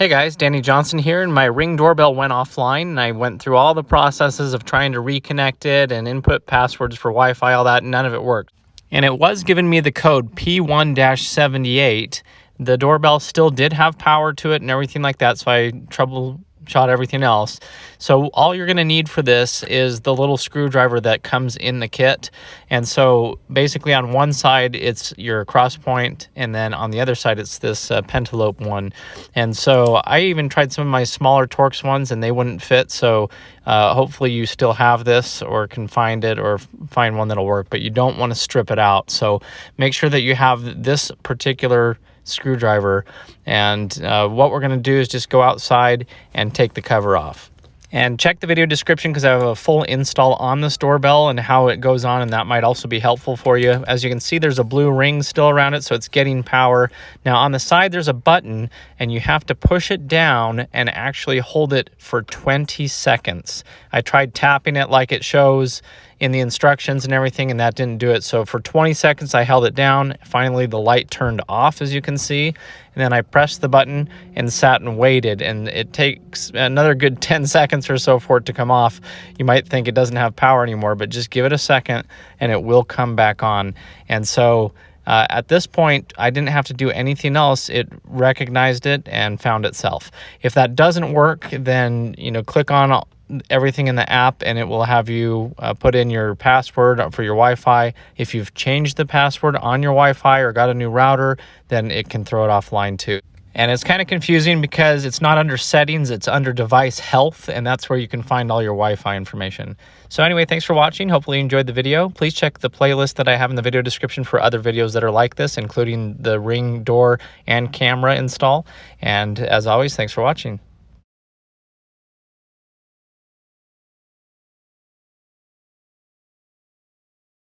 Hey guys, Danny Johnson here, and my Ring doorbell went offline, and I went through all the processes of trying to reconnect it and input passwords for Wi-Fi, all that, and none of it worked. And it was giving me the code P1-78. The doorbell still did have power to it and everything like that, so I troubleshot everything else. So all you're going to need for this is the little screwdriver that comes in the kit. And so basically on one side it's your cross point, and then on the other side it's this pentalope one. And so I even tried some of my smaller Torx ones and they wouldn't fit. So hopefully you still have this or can find it or find one that'll work, but you don't want to strip it out. So make sure that you have this particular screwdriver, and what we're going to do is just go outside and take the cover off. And check the video description because I have a full install on this doorbell and how it goes on, and that might also be helpful for you. As you can see, there's a blue ring still around it, so it's getting power. Now on the side there's a button, and you have to push it down and actually hold it for 20 seconds. I tried tapping it like it shows in the instructions and everything, and that didn't do it. So for 20 seconds I held it down. Finally the light turned off, as you can see, and then I pressed the button and sat and waited, and it takes another good 10 seconds or so for it to come off. You might think it doesn't have power anymore, but just give it a second and it will come back on. And so at this point, I didn't have to do anything else. It recognized it and found itself. If that doesn't work, then click on everything in the app and it will have you put in your password for your Wi-Fi. If you've changed the password on your Wi-Fi or got a new router, then it can throw it offline too. And it's kind of confusing because it's not under settings, it's under device health, and that's where you can find all your Wi-Fi information. So anyway, thanks for watching. Hopefully you enjoyed the video. Please check the playlist that I have in the video description for other videos that are like this, including the Ring door and camera install. And as always, thanks for watching.